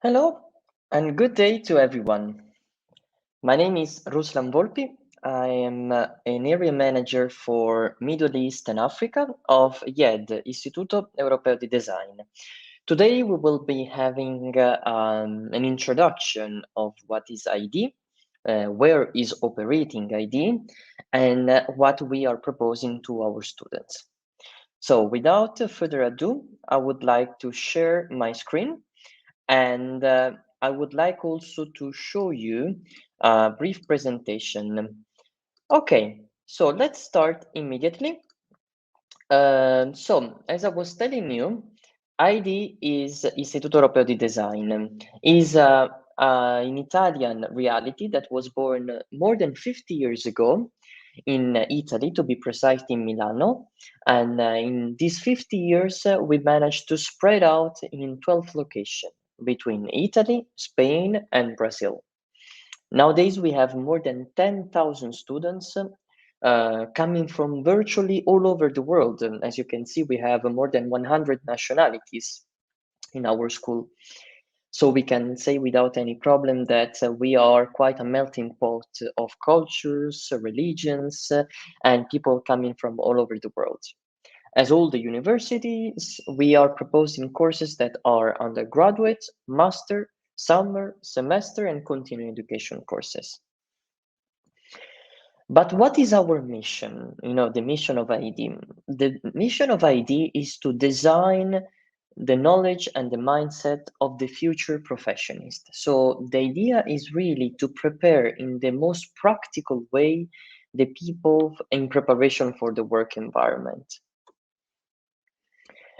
Hello and good day to everyone. My name is Ruslan Volpi. I am an area manager for Middle East and Africa of IED Istituto Europeo di Design. Today we will be having an introduction of what is IED, where is operating IED, and what we are proposing to our students. So without further ado, I would like to share my screen and I would like also to show you a brief presentation. Okay, so let's start immediately. So, as I was telling you, ID is Istituto Europeo di Design, is an Italian reality that was born more than 50 years ago in Italy, to be precise, in Milano. And in these 50 years, we managed to spread out in 12 locations between Italy, Spain, and Brazil. Nowadays, we have more than 10,000 students coming from virtually all over the world. And as you can see, we have more than 100 nationalities in our school. So we can say without any problem that we are quite a melting pot of cultures, religions, and people coming from all over the world. As all the universities, we are proposing courses that are undergraduate, master, summer, semester, and continuing education courses. But what is our mission? The mission of IED. The mission of IED is to design the knowledge and the mindset of the future professionist. So the idea is really to prepare in the most practical way the people in preparation for the work environment.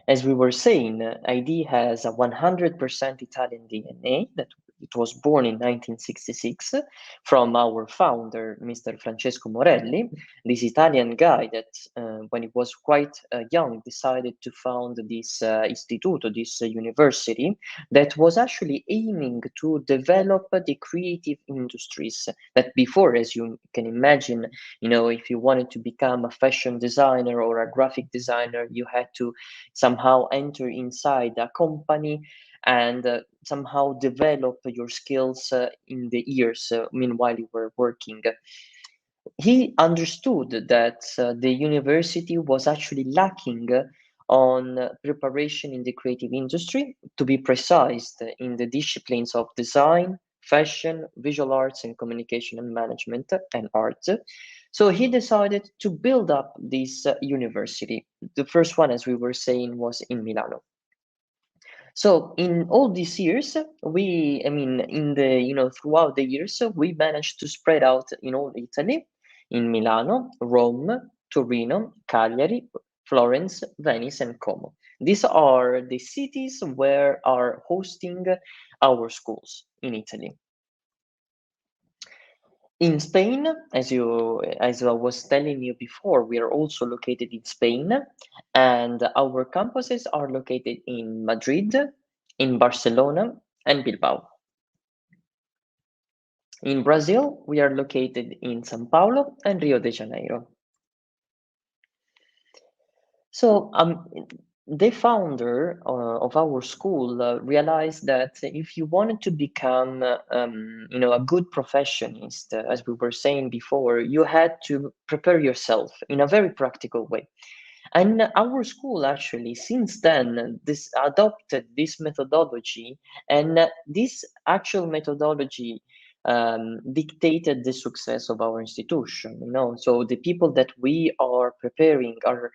As we were saying, ID has a 100% Italian DNA that it was born in 1966 from our founder, Mr. Francesco Morelli, this Italian guy that, when he was quite young, decided to found this istituto, this university, that was actually aiming to develop the creative industries that before, as you can imagine, if you wanted to become a fashion designer or a graphic designer, you had to somehow enter inside a company and somehow develop your skills in the years meanwhile you were working. He understood that the university was actually lacking on preparation in the creative industry, to be precise, in the disciplines of design, fashion, visual arts, and communication and management and art. So he decided to build up this university. The first one, as we were saying, was in Milano. So in all these years, throughout the years, we managed to spread out in all Italy, in Milano, Rome, Torino, Cagliari, Florence, Venice, and Como. These are the cities where are hosting our schools in Italy. In Spain, as I was telling you before, we are also located in Spain, and our campuses are located in Madrid, in Barcelona, and Bilbao. In Brazil, we are located in São Paulo and Rio de Janeiro. So the founder of our school realized that if you wanted to become, a good professionist, as we were saying before, you had to prepare yourself in a very practical way. And our school actually, since then, this adopted this methodology, and this actual methodology dictated the success of our institution. So the people that we are preparing are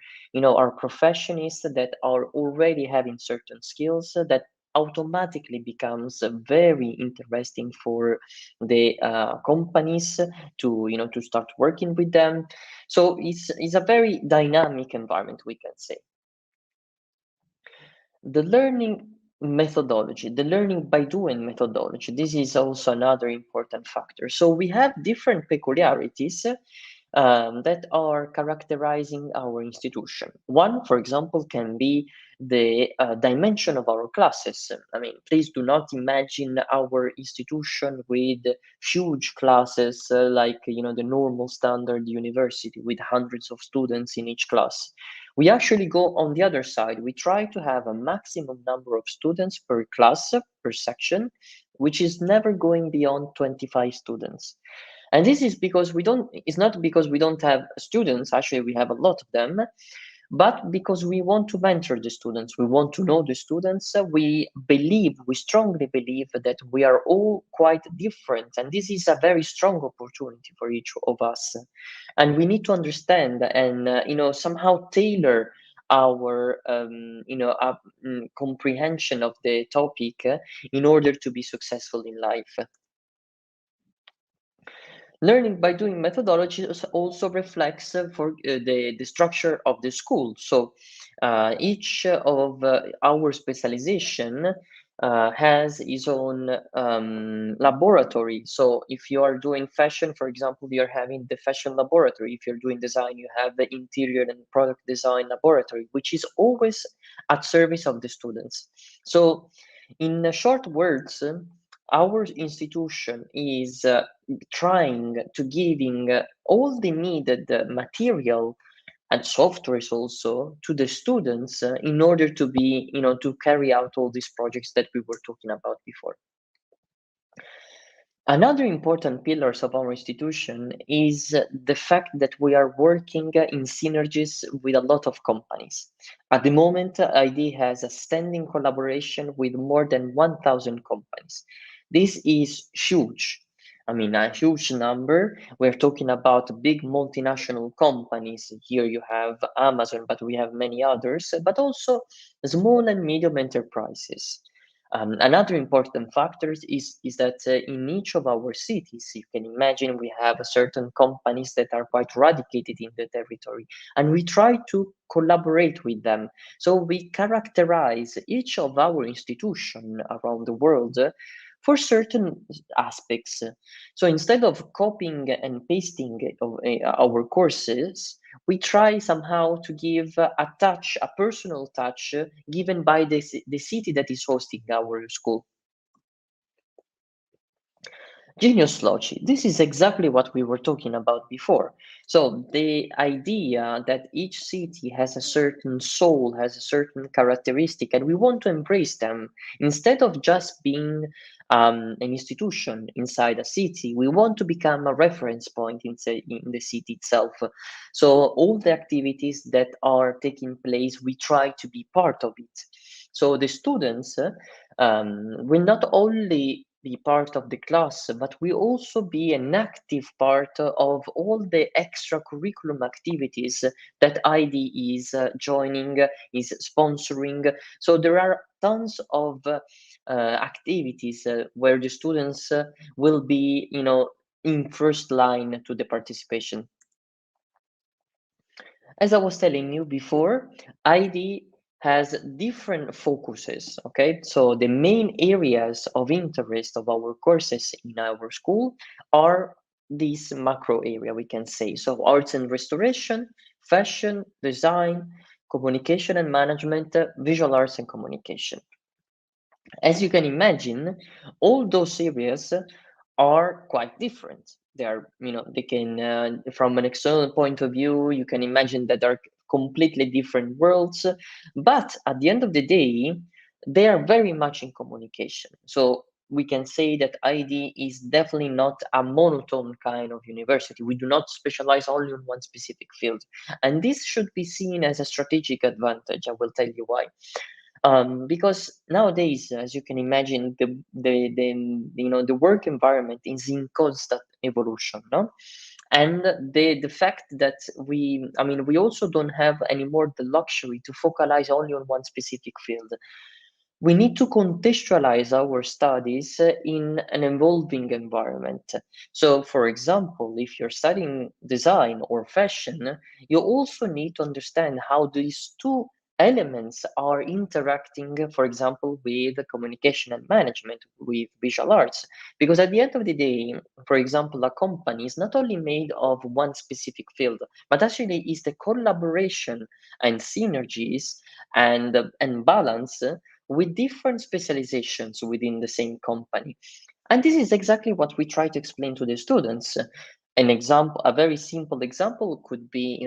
professionists that are already having certain skills that automatically becomes very interesting for the companies to start working with them. So it's a very dynamic environment, we can say. The learning methodology, the learning by doing methodology, this is also another important factor. So we have different peculiarities that are characterizing our institution. One, for example, can be the dimension of our classes. I mean, please do not imagine our institution with huge classes like the normal standard university with hundreds of students in each class. We actually go on the other side. We try to have a maximum number of students per class, per section, which is never going beyond 25 students. And this is because it's not because we don't have students, actually we have a lot of them, but because we want to mentor the students, we want to know the students. We strongly believe that we are all quite different, and this is a very strong opportunity for each of us. And we need to understand and, somehow tailor our, comprehension of the topic in order to be successful in life. Learning by doing methodology also reflects for the structure of the school. So each of our specialization has its own laboratory. So if you are doing fashion, for example, you're having the fashion laboratory. If you're doing design, you have the interior and product design laboratory, which is always at service of the students. So in short words, our institution is trying to giving all the needed material and softwares also to the students in order to be, to carry out all these projects that we were talking about before. Another important pillars of our institution is the fact that we are working in synergies with a lot of companies. At the moment, ID has a standing collaboration with more than 1,000 companies. This is huge. I mean, a huge number. We're talking about big multinational companies. Here you have Amazon, but we have many others, but also small and medium enterprises. Another important factor is that in each of our cities, you can imagine we have certain companies that are quite radicated in the territory, and we try to collaborate with them. So we characterize each of our institution around the world for certain aspects. So instead of copying and pasting of our courses, we try somehow to give a touch, a personal touch given by the city that is hosting our school. Genius logic. This is exactly what we were talking about before. So the idea that each city has a certain soul, has a certain characteristic, and we want to embrace them instead of just being an institution inside a city. We want to become a reference point in the city itself. So all the activities that are taking place, we try to be part of it. So the students will not only be part of the class, but we also be an active part of all the extracurriculum activities that ID is joining, is sponsoring. So there are tons of activities where the students will be, in first line to the participation. As I was telling you before, ID has different focuses, okay? So the main areas of interest of our courses in our school are this macro area, we can say. So arts and restoration, fashion, design, communication and management, visual arts and communication. As you can imagine, all those areas are quite different. They are, they can, from an external point of view, you can imagine that they're completely different worlds. But at the end of the day, they are very much in communication. So we can say that ID is definitely not a monotone kind of university. We do not specialize only on one specific field. And this should be seen as a strategic advantage. I will tell you why. Because nowadays, as you can imagine, the work environment is in constant evolution, no? And the fact that we also don't have anymore the luxury to focalize only on one specific field. We need to contextualize our studies in an evolving environment. So, for example, if you're studying design or fashion, you also need to understand how these two elements are interacting, for example, with communication and management, with visual arts. Because at the end of the day, for example, a company is not only made of one specific field, but actually is the collaboration and synergies and balance with different specializations within the same company. And this is exactly what we try to explain to the students. An example, a very simple example could be,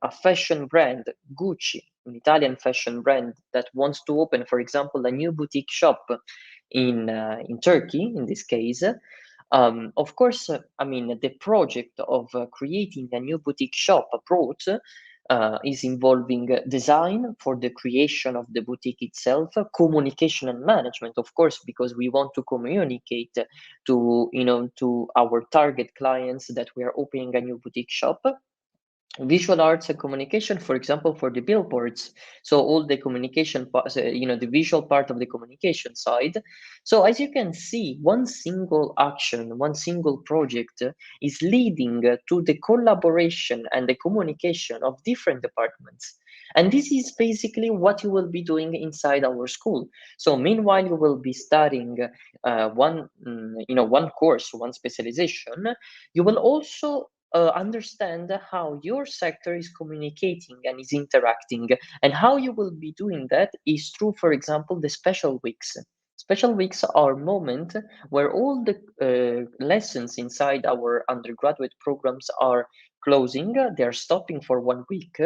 a fashion brand, Gucci, an Italian fashion brand that wants to open, for example, a new boutique shop in Turkey, in this case. Of course, the project of creating a new boutique shop abroad is involving design for the creation of the boutique itself, communication and management, of course, because we want to communicate to our target clients that we are opening a new boutique shop. Visual arts and communication, for example, for the billboards. So all the communication, the visual part of the communication side. So as you can see, one single action, one single project is leading to the collaboration and the communication of different departments. And this is basically what you will be doing inside our school. So meanwhile, you will be studying one course, one specialization. You will also understand how your sector is communicating and is interacting, and how you will be doing that is through, for example, the special weeks. Special weeks are moment where all the lessons inside our undergraduate programs are closing. They are stopping for 1 week.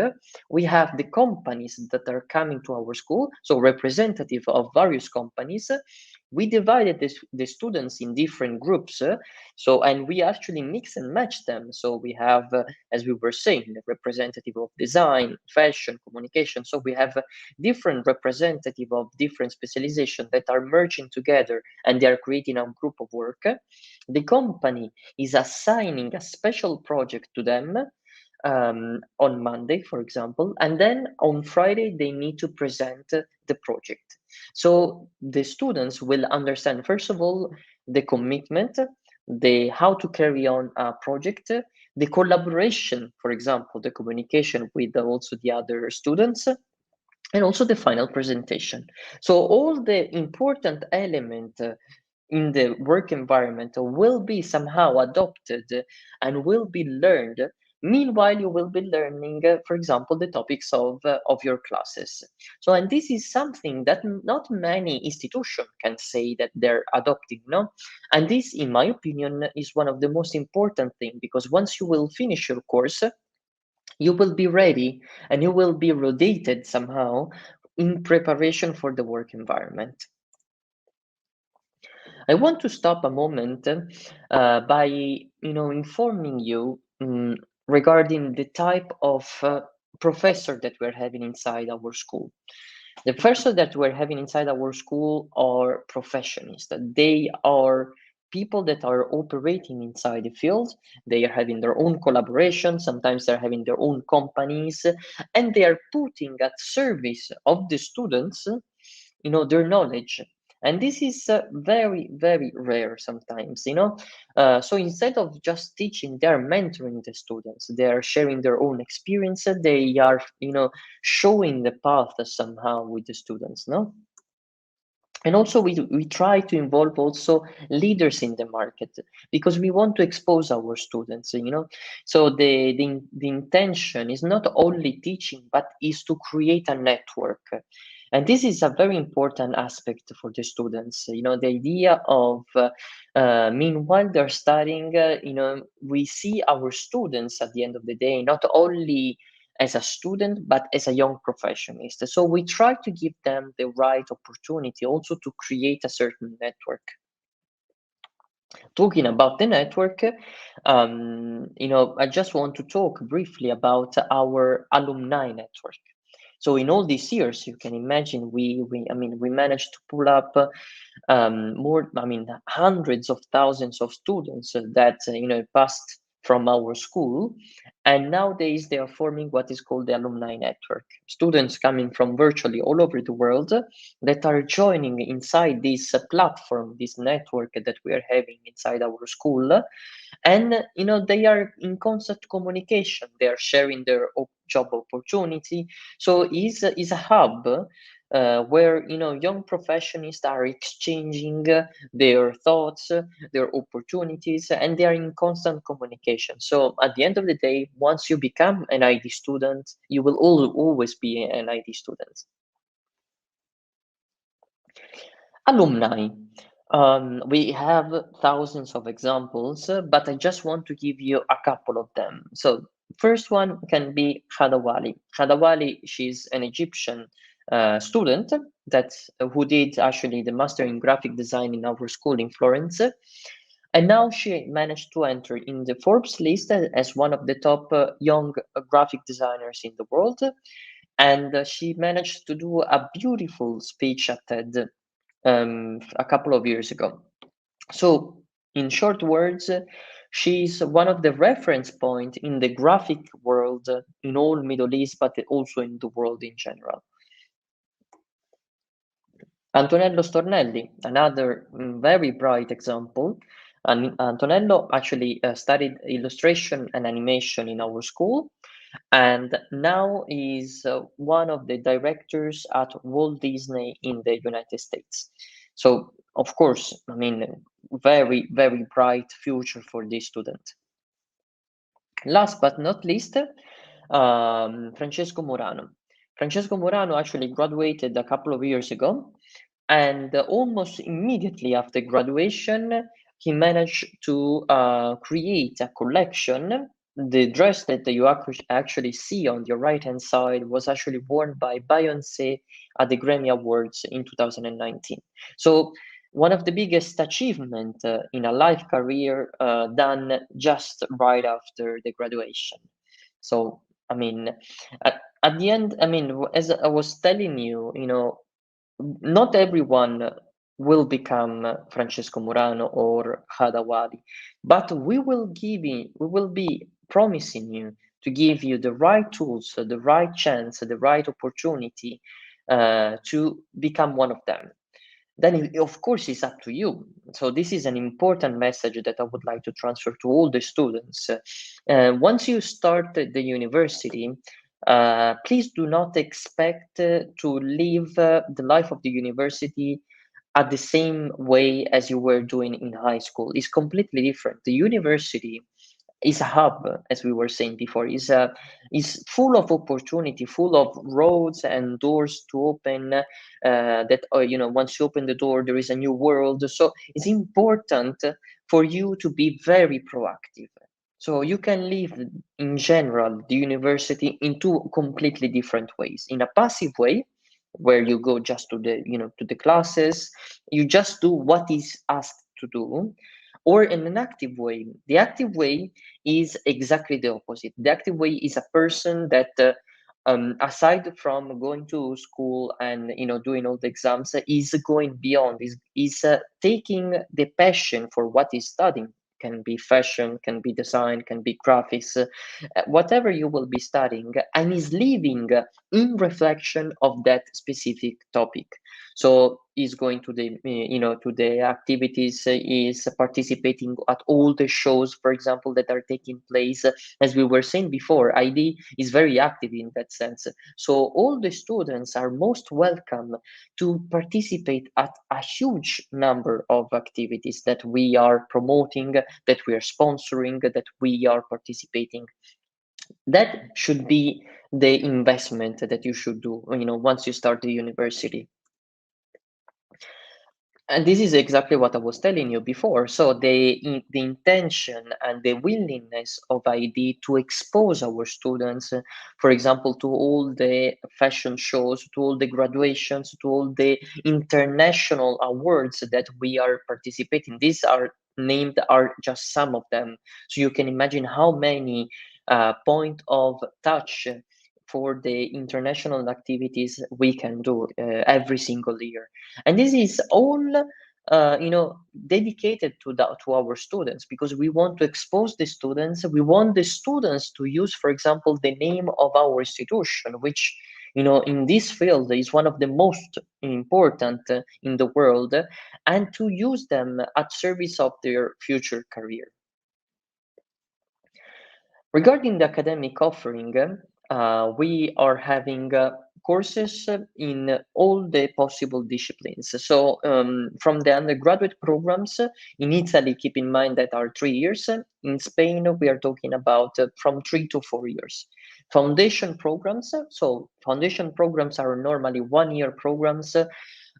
We have the companies that are coming to our school, so representative of various companies. We divided the students in different groups, and we actually mix and match them. So we have, as we were saying, the representative of design, fashion, communication. So we have different representative of different specializations that are merging together, and they are creating a group of work. The company is assigning a special project to them on Monday, for example, and then on Friday they need to present the project. So the students will understand, first of all, the commitment, the how to carry on a project, the collaboration, for example, the communication with also the other students, and also the final presentation. So all the important element in the work environment will be somehow adopted and will be learned. Meanwhile, you will be learning, for example, the topics of your classes. So, and this is something that not many institutions can say that they're adopting, no? And this, in my opinion, is one of the most important things, because once you will finish your course, you will be ready and you will be rotated somehow in preparation for the work environment. I want to stop a moment by informing you regarding the type of professor that we're having inside our school. The professor that we're having inside our school are professionists. They are people that are operating inside the field. They are having their own collaboration. Sometimes they're having their own companies, and they are putting at service of the students, their knowledge. And this is very, very rare sometimes, so instead of just teaching, they're mentoring the students, they're sharing their own experience, they are showing the path somehow with the students, no? And also we try to involve also leaders in the market, because we want to expose our students, so the intention is not only teaching, but is to create a network. And this is a very important aspect for the students, the idea of meanwhile they're studying, we see our students at the end of the day not only as a student, but as a young professionist. So we try to give them the right opportunity also to create a certain network. Talking about the network, I just want to talk briefly about our alumni network. So in all these years, you can imagine we managed to pull up hundreds of thousands of students that passed from our school. And nowadays they are forming what is called the Alumni Network. Students coming from virtually all over the world that are joining inside this platform, this network that we are having inside our school. And they are in constant communication. They are sharing their job opportunity. So is a hub where young professionals are exchanging their thoughts, their opportunities, and they are in constant communication. So at the end of the day, once you become an ID student, you will always be an ID student. Alumni. We have thousands of examples, but I just want to give you a couple of them. So first one can be Khadawali. Khadawali, she's an Egyptian student that who did actually the master in graphic design in our school in Florence. And now she managed to enter in the Forbes list as one of the top young graphic designers in the world. And she managed to do a beautiful speech at TED a couple of years ago. So, in short words, she's one of the reference point in the graphic world in all Middle East, but also in the world in general. Antonello Stornelli, another very bright example. Antonello actually studied illustration and animation in our school, and now is one of the directors at Walt Disney in the United States. So, of course, I mean, very, very bright future for this student. Last but not least, Francesco Morano. Francesco Morano actually graduated a couple of years ago, and almost immediately after graduation, he managed to create a collection. The dress that you actually see on your right-hand side was actually worn by Beyoncé at the Grammy Awards in 2019. So one of the biggest achievement in a life career done just right after the graduation. So, I mean, at the end, I mean, as I was telling you, not everyone will become Francesco Morano or Hadawadi, but we will be promising you to give you the right tools, the right chance, the right opportunity to become one of them. Then, of course, it's up to you. So this is an important message that I would like to transfer to all the students. Once you start the university, please do not expect to live the life of the university at the same way as you were doing in high school. It's completely different. The university is a hub, as we were saying before, is full of opportunity, full of roads and doors to open. That once you open the door, there is a new world. So it's important for you to be very proactive. So you can live in general the university in two completely different ways. In a passive way, where you go just to the classes, you just do what is asked to do, or in an active way. The active way is exactly the opposite. The active way is a person that aside from going to school and doing all the exams, is going beyond, is taking the passion for what he's studying. Can be fashion, can be design, can be graphics, whatever you will be studying, and is living in reflection of that specific topic. So is going to the to the activities, is participating at all the shows, for example, that are taking place. As we were saying before, ID is very active in that sense. So all the students are most welcome to participate at a huge number of activities that we are promoting, that we are sponsoring, that we are participating. That should be the investment that you should do once you start the university. And this is exactly what I was telling you before. So the intention and the willingness of ID to expose our students, for example, to all the fashion shows, to all the graduations, to all the international awards that we are participating. These are just some of them. So you can imagine how many point of touch for the international activities we can do every single year. And this is all dedicated to our students, because we want to expose the students. We want the students to use, for example, the name of our institution, which in this field is one of the most important in the world, and to use them at service of their future career. Regarding the academic offering, we are having courses in all the possible disciplines. So from the undergraduate programs in Italy, keep in mind that are 3 years. In Spain, we are talking about from 3 to 4 years. Foundation programs. So foundation programs are normally 1-year programs.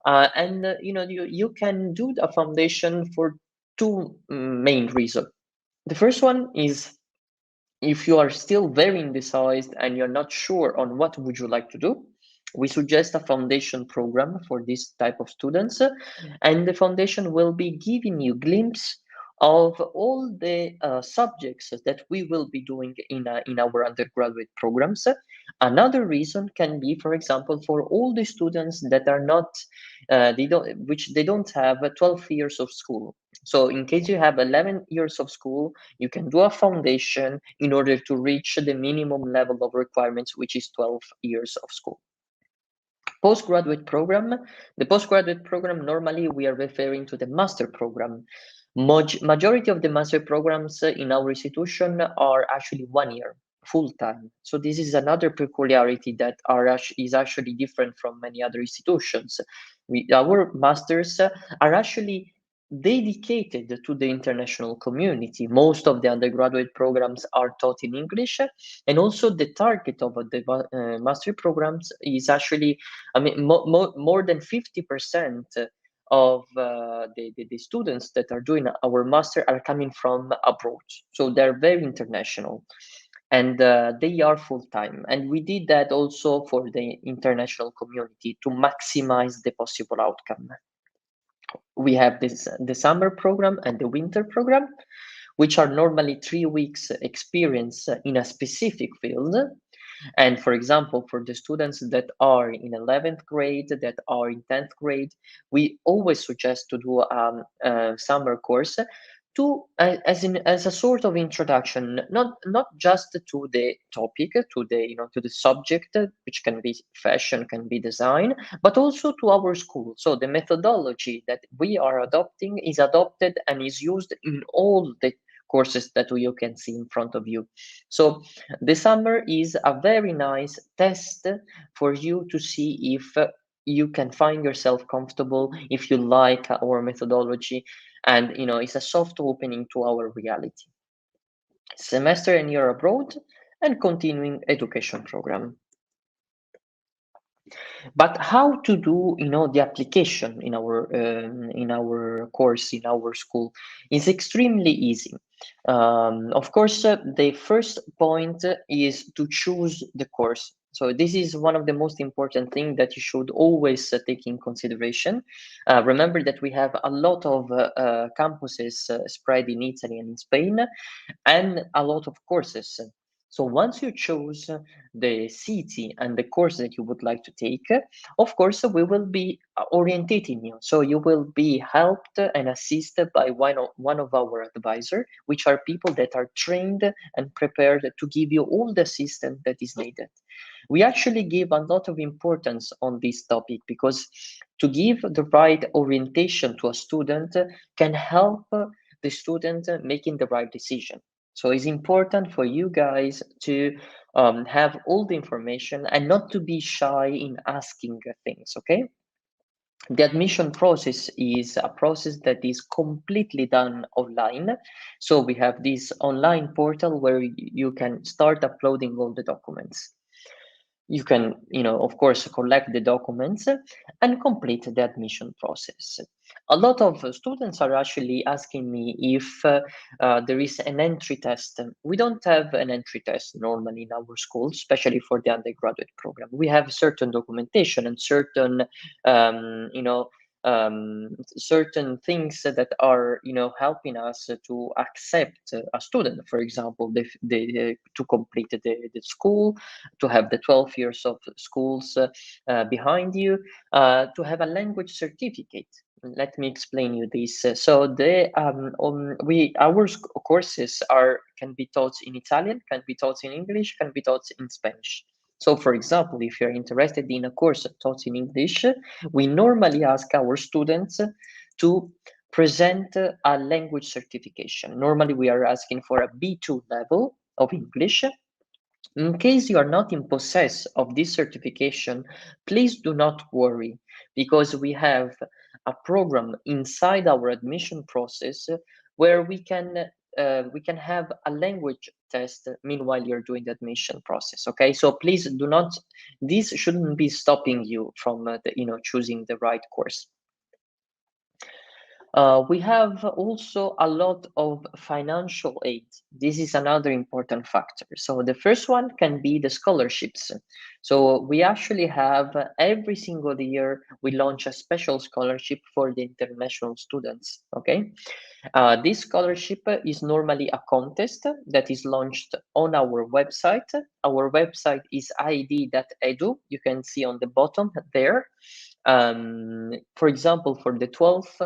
And you can do a foundation for two main reasons. The first one is if you are still very indecisive and you're not sure on what would you like to do, we suggest a foundation program for this type of students, and the foundation will be giving you glimpse of all the subjects that we will be doing in our undergraduate programs. Another reason can be, for example, for all the students that are not, they don't have 12 years of school. So in case you have 11 years of school, you can do a foundation in order to reach the minimum level of requirements, which is 12 years of school. Postgraduate program. The postgraduate program, normally we are referring to the master program. Majority of the master programs in our institution are actually 1 year, full time. So this is another peculiarity that is actually different from many other institutions. Our masters are actually dedicated to the international community. Most of the undergraduate programs are taught in English, and also the target of the master programs is actually, more than 50% of the students that are doing our master are coming from abroad. So they're very international, and they are full-time. And we did that also for the international community to maximize the possible outcome. We have the summer program and the winter program, which are normally 3 weeks experience in a specific field. And for example, for the students that are in 11th grade, that are in 10th grade, we always suggest to do a summer course to as a sort of introduction, not just to the topic, to the subject, which can be fashion, can be design, but also to our school. So the methodology that we are adopting is adopted and is used in all the courses that you can see in front of you. So the summer is a very nice test for you to see if you can find yourself comfortable, if you like our methodology, and it's a soft opening to our reality. Semester and year abroad and continuing education program. But how to do the application in our course, in our school, is extremely easy. Of course, the first point is to choose the course. So this is one of the most important things that you should always take in consideration. Remember that we have a lot of campuses spread in Italy and in Spain, and a lot of courses. So once you choose the city and the course that you would like to take, of course, we will be orientating you. So you will be helped and assisted by one of our advisors, which are people that are trained and prepared to give you all the assistance that is needed. We actually give a lot of importance on this topic, because to give the right orientation to a student can help the student making the right decision. So it's important for you guys to have all the information and not to be shy in asking things, okay? The admission process is a process that is completely done online. So we have this online portal where you can start uploading all the documents. You can, of course, collect the documents and complete the admission process. A lot of students are actually asking me if there is an entry test. We don't have an entry test normally in our school, especially for the undergraduate program. We have certain documentation and certain, certain things that are helping us to accept a student. For example, to complete the school, to have the 12 years of schools behind you, to have a language certificate. let me explain you this. So our courses can be taught in Italian, can be taught in English, can be taught in Spanish. So, for example, if you're interested in a course taught in English, we normally ask our students to present a language certification. Normally, we are asking for a B2 level of English. In case you are not in possess of this certification, please do not worry, because we have a program inside our admission process where we can have a language test meanwhile you're doing the admission process. Okay, so please do not. This shouldn't be stopping you from choosing the right course. We have also a lot of financial aid. This is another important factor. So the first one can be the scholarships. So we actually have every single year, we launch a special scholarship for the international students, okay? This scholarship is normally a contest that is launched on our website. Our website is ied.edu. You can see on the bottom there. For example, for the 12th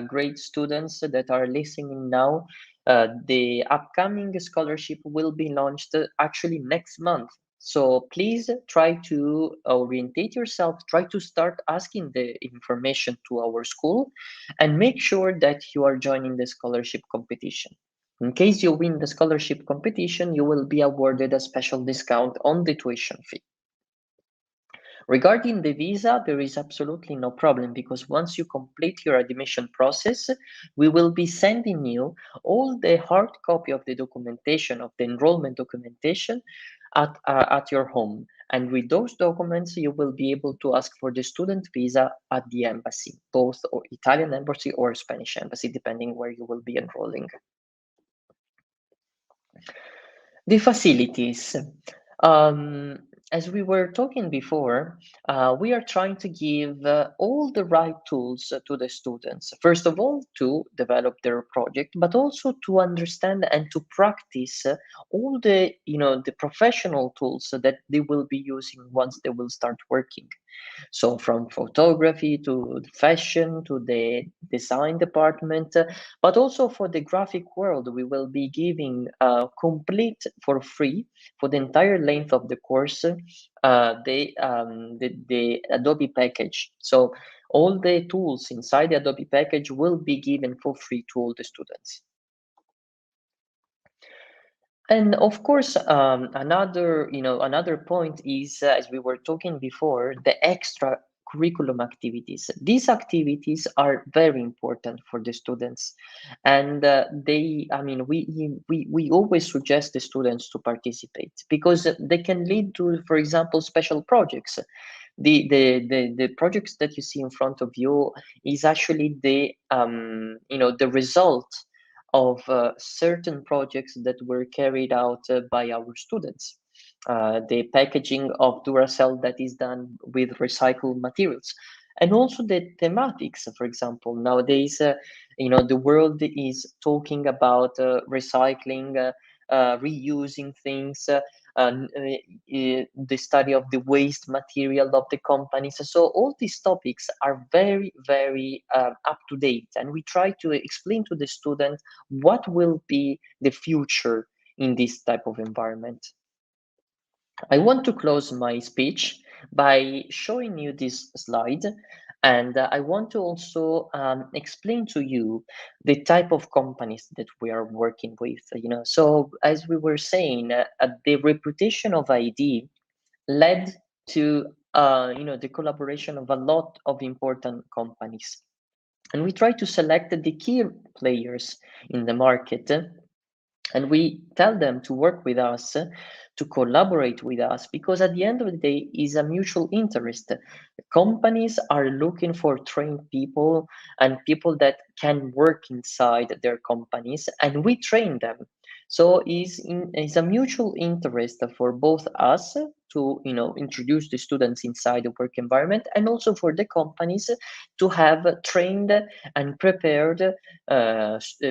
grade students that are listening now, the upcoming scholarship will be launched actually next month. So please try to orientate yourself, try to start asking the information to our school, and make sure that you are joining the scholarship competition. In case you win the scholarship competition, you will be awarded a special discount on the tuition fee. Regarding the visa, there is absolutely no problem, because once you complete your admission process, we will be sending you all the hard copy of the documentation, of the enrollment documentation at your home. And with those documents, you will be able to ask for the student visa at the embassy, both Italian embassy or Spanish embassy, depending where you will be enrolling. The facilities. As we were talking before, we are trying to give all the right tools to the students. First of all, to develop their project, but also to understand and to practice all the professional tools that they will be using once they will start working. So from photography to fashion to the design department, but also for the graphic world, we will be giving complete for free for the entire length of the course the Adobe package. So all the tools inside the Adobe package will be given for free to all the students. And of course, another point is, as we were talking before, the extra curriculum activities. These activities are very important for the students, and we always suggest the students to participate, because they can lead to, for example, special projects. The projects that you see in front of you is actually the result of certain projects that were carried out by our students. The packaging of Duracell that is done with recycled materials, and also the thematics. For example, nowadays, the world is talking about recycling, reusing things. The study of the waste material of the companies. So all these topics are very, very up to date, and we try to explain to the student what will be the future in this type of environment. I want to close my speech by showing you this slide, and I want to also explain to you the type of companies that we are working with. So as we were saying, the reputation of IED led to the collaboration of a lot of important companies, and we try to select the key players in the market, and we tell them to work with us, to collaborate with us, because at the end of the day is a mutual interest. Companies are looking for trained people and people that can work inside their companies, and we train them. So it's a mutual interest for both us to introduce the students inside the work environment, and also for the companies to have trained and prepared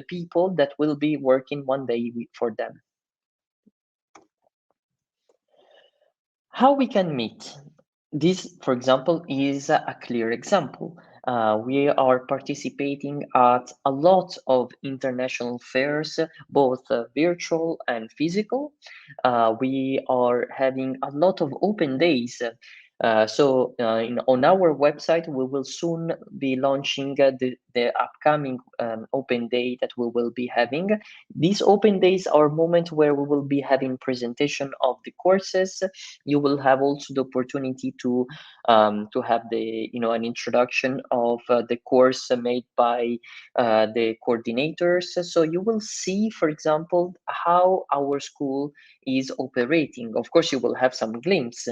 people that will be working one day for them. How we can meet? This, for example, is a clear example. We are participating at a lot of international fairs, both virtual and physical. We are having a lot of open days. On our website, we will soon be launching the upcoming open day that we will be having. These open days are moments where we will be having presentation of the courses. You will have also the opportunity to have an introduction of the course made by the coordinators. So you will see, for example, how our school is operating. Of course, you will have some glimpse.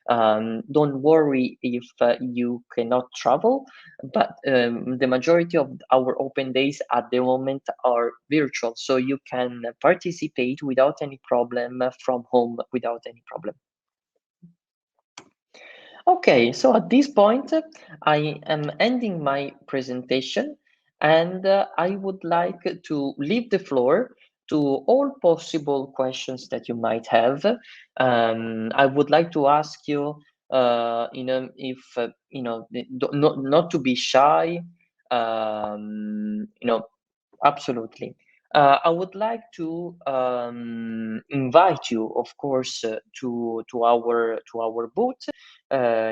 Don't worry if you cannot travel, but the majority of our open days at the moment are virtual, so you can participate without any problem from home without any problem. Okay, so at this point, I am ending my presentation, and I would like to leave the floor to all possible questions that you might have. I would like to ask you, if not to be shy. Absolutely. I would like to invite you, of course, to our booth.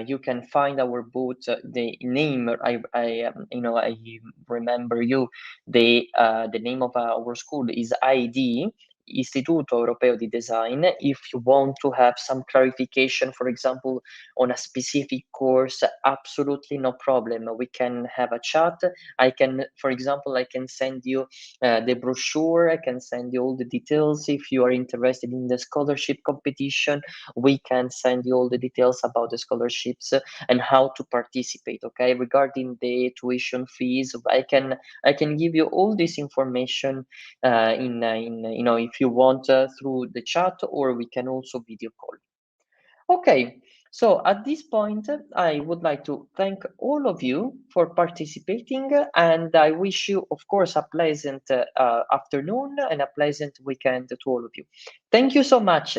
You can find our booth. The name I remember you. The name of our school is IED Istituto Europeo di Design. If you want to have some clarification, for example, on a specific course, absolutely no problem. We can have a chat. For example, I can send you the brochure. I can send you all the details. If you are interested in the scholarship competition, we can send you all the details about the scholarships and how to participate. Okay, regarding the tuition fees, I can give you all this information if you want, through the chat, or we can also video call. Okay, so at this point, I would like to thank all of you for participating, and I wish you, of course, a pleasant afternoon and a pleasant weekend to all of you. Thank you so much.